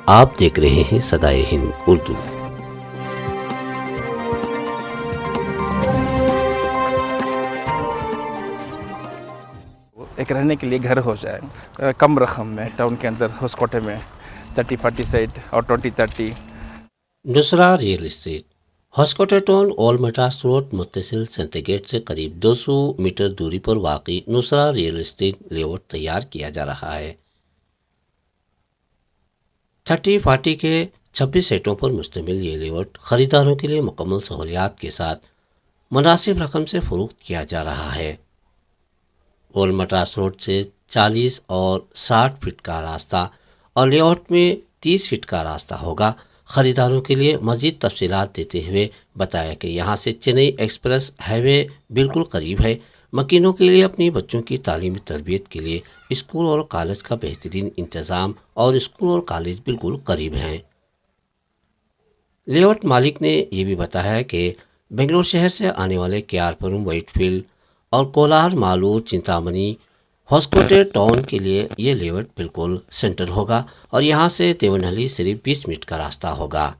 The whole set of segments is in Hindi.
आप देख रहे हैं सदाए हिंद उर्दू। एक रहने के लिए घर हो जाए कम रकम में टाउन के अंदर होस्कोटे में 30-40 साइट और 20-30। Nusra real estate Hoskote town old Madras road मुत्तसिल सेंटर गेट से करीब 200 मीटर दूरी पर वाक़ई नुसरा रियल एस्टेट लेआउट तैयार किया जा रहा है। 30-40 के 26 सेटों पर मुश्तमिल ये लेआउट ख़रीदारों के लिए मुकम्मल सहूलियात के साथ मुनासिब रकम से फ़रोख्त किया जा रहा है। ओल्ड मद्रास रोड से 40 और 60 फीट का रास्ता और लेआउट में 30 फीट का रास्ता होगा। ख़रीदारों के लिए मज़ीद तफसीलात देते हुए बताया कि यहाँ से चेन्नई एक्सप्रेस हाईवे बिल्कुल करीब है। मकीनों के लिए अपनी बच्चों की तालीमी तरबियत के लिए स्कूल और कॉलेज का बेहतरीन इंतज़ाम और स्कूल और कॉलेज बिल्कुल करीब हैं। लेआउट मालिक ने यह भी बताया कि बेंगलोर शहर से आने वाले केआरपुरम, व्हाइटफील्ड और कोलार, मालूर, चिंतामणी, होस्कोटे टाउन के लिए ये लेआउट बिल्कुल सेंटर होगा और यहाँ से देवनहली सिर्फ 20 मिनट का रास्ता होगा।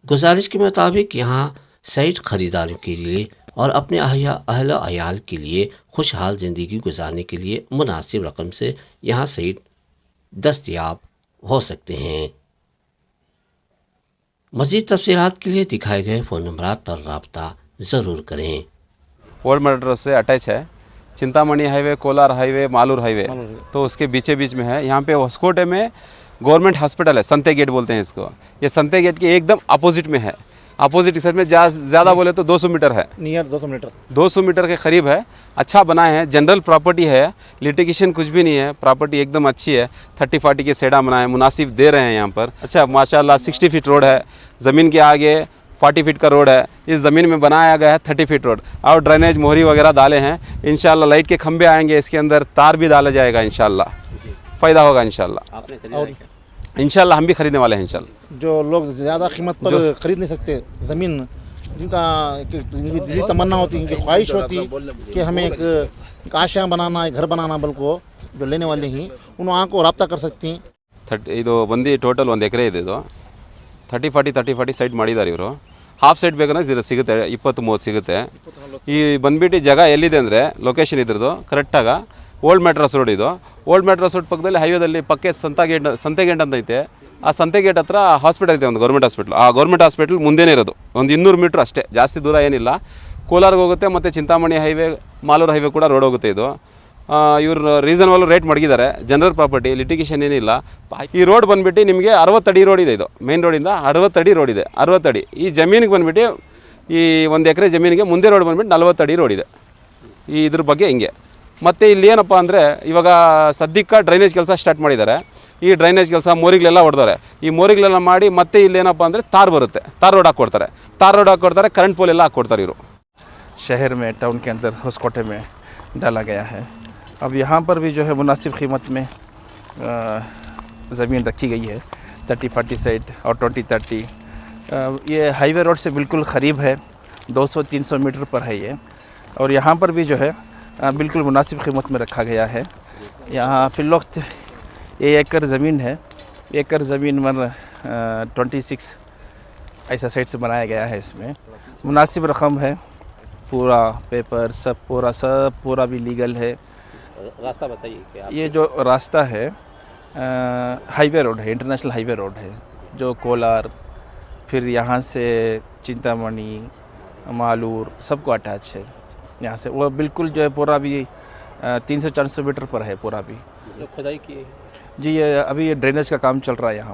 गुजारिश के मुताबिक यहाँ साइट खरीदारों के लिए और अपने अहल अयाल के लिए खुशहाल ज़िंदगी गुजारने के लिए मुनासिब रकम से यहाँ साइट दस्तयाब हो सकते हैं। मज़ीद तफसीलात के लिए दिखाए गए फ़ोन नंबरात पर रब्ता ज़रूर करें। ओल्ड मद्रास से अटैच है, चिंतामणी highway, Kolar highway, Malur highway, तो उसके बीचे बीच में है। यहाँ पे होस्कोटे में गवर्नमेंट हॉस्पिटल है, संते गेट बोलते हैं इसको। ये संते गेट के एकदम अपोजिट में है। अपोजिट साइड में ज़्यादा बोले तो 200 मीटर है, नियर 200 मीटर के करीब है। अच्छा बना है, जनरल प्रॉपर्टी है, लिटिगेशन कुछ भी नहीं है, प्रॉपर्टी एकदम अच्छी है। 30-40 के सेडा बनाए, मुनासिब दे रहे हैं यहाँ पर। अच्छा माशाल्लाह 60 फीट रोड है, ज़मीन के आगे 40 फीट का रोड है। इस ज़मीन में बनाया गया है 30 फीट रोड और ड्रेनेज मोहरी वगैरह डाले हैं। इंशाल्लाह लाइट के खंबे आएंगे, इसके अंदर तार भी डाला जाएगा। इंशाल्लाह फ़ायदा होगा। इंशाल्लाह हम भी खरीदने वाले हैं। इंशाल्लाह जो लोग ज़्यादा कीमत पर खरीद नहीं सकते ज़मीन, जिनकी दिली तमन्ना होती, इनकी ख्वाहिश होती कि हमें एक आशियाँ बनाना, एक घर बनाना, बल्कि जो लेने वाले हैं उन वहाँ को रब्ता कर सकती हैं। ಇದು ಬಂದು ಟೋಟಲ್ 1 ಎಕರೆ ಇದೆ। ಇದು 30-40 ಸೈಟ್ ಮಾಡಿದ್ದಾರೆ ಇವರು। ಹಾಫ್ ಸೈಟ್ ಬೇಕಂದ್ರೆ ಸಿಗುತ್ತೆ, 20-30 ಸಿಗುತ್ತೆ। ಈ ಬಂದ್ಬಿಟ್ಟು ಜಾಗ ಎಲ್ಲಿದೆ ಅಂದರೆ ಲೊಕೇಶನ್ ಇದ್ರದ್ದು ಕರೆಕ್ಟಾಗ ಓಲ್ಡ್ ಮೆಡ್ರಾಸ್ ರೋಡ್ ಇದು। ಓಲ್ಡ್ ಮೆಡ್ರಾಸ್ ರೋಡ್ ಪಕ್ಕದಲ್ಲಿ ಹೈವೇದಲ್ಲಿ ಪಕ್ಕೆ ಸಂತೆಗೇಟ್ ಅಂತ ಐತೆ। ಆ ಸಂತೆಗೇಟ್ ಹತ್ರ ಹಾಸ್ಪಿಟಲ್ ಇದೆ, ಒಂದು ಗೌರ್ಮೆಂಟ್ ಹಾಸ್ಪಿಟಲ್। ಆ ಗೌರ್ಮೆಂಟ್ ಹಾಸ್ಪಿಟಲ್ ಮುಂದೆನೇ ಇರೋದು, ಒಂದು 200 ಮೀಟ್ರ್ ಅಷ್ಟೇ, ಜಾಸ್ತಿ ದೂರ ಏನಿಲ್ಲ। ಕೋಲಾರ್ಗೆ ಹೋಗುತ್ತೆ ಮತ್ತು ಚಿಂತಾಮಣಿ ಹೈವೇ, ಮಾಲೂರು ಹೈವೇ ಕೂಡ ರೋಡ್ ಹೋಗುತ್ತೆ ಇದು। ಇವರು ರೀಸನಬಲ್ ರೇಟ್ ಮಡಗಿದ್ದಾರೆ, ಜನರಲ್ ಪ್ರಾಪರ್ಟಿ, ಲಿಟಿಗೇಷನ್ ಏನಿಲ್ಲ। ಈ ರೋಡ್ ಬಂದುಬಿಟ್ಟು ನಿಮಗೆ 60 ಅಡಿ ರೋಡ್ ಇದೆ। ಇದು ಮೇನ್ ರೋಡಿಂದ 60 ಅಡಿ ರೋಡ್ ಇದೆ, 60 ಅಡಿ। ಈ ಜಮೀನಿಗೆ ಬಂದುಬಿಟ್ಟು ಈ 1 ಎಕರೆ ಜಮೀನಿಗೆ ಮುಂದೆ ರೋಡ್ ಬಂದುಬಿಟ್ಟು 40 ಅಡಿ ರೋಡ್ ಇದೆ। ಇದ್ರ ಬಗ್ಗೆ ಹಿಂಗೆ ಮತ್ತು ಇಲ್ಲಿ ಏನಪ್ಪ ಅಂದರೆ ಇವಾಗ ಸದ್ಯಕ್ಕೆ ಡ್ರೈನೇಜ್ ಕೆಲಸ ಸ್ಟಾರ್ಟ್ ಮಾಡಿದ್ದಾರೆ। ಈ ಡ್ರೈನೇಜ್ ಕೆಲಸ ಮೋರಿಗಳೆಲ್ಲ ಹೊಡೆದವ್ರೆ। ಈ ಮೋರಿಗಳೆಲ್ಲ ಮಾಡಿ ಮತ್ತೆ ಇಲ್ಲಿ ಏನಪ್ಪ ಅಂದರೆ ತಾರ್ ಬರುತ್ತೆ, ತಾರ್ ರೋಡ್ ಹಾಕ್ಕೊಡ್ತಾರೆ, ಕರೆಂಟ್ ಪೋಲ್ ಎಲ್ಲ ಹಾಕ್ಕೊಡ್ತಾರೆ ಇವರು। शहर में टाउन के अंदर होस्कोटे में डाला गया है। अब यहाँ पर भी जो है मुनासिब कीमत में ज़मीन रखी गई है, 30-40 साइट और 20-30। ये हाईवे रोड से बिल्कुल क़रीब है, 200-300 मीटर पर है ये। और यहाँ पर भी जो है बिल्कुल मुनासिब कीमत में रखा गया है। यहाँ फ़िलवक्त 1 एकड़ ज़मीन है। एकड़ ज़मीन में 26 ऐसा साइट से बनाया गया है। इसमें मुनासिब रकम है, पूरा पेपर सब पूरा भी लीगल है। रास्ता बताइए क्या? ये जो रास्ता है हाईवे रोड है, इंटरनेशनल हाईवे रोड है, जो कोलार फिर यहाँ से चिंतामणी, मालूर सबको अटैच है। यहाँ से वो बिल्कुल जो है पूरा भी 300-400 मीटर पर है पूरा भी। खुदाई की जी, ये अभी ड्रेनेज का काम चल रहा है यहाँ।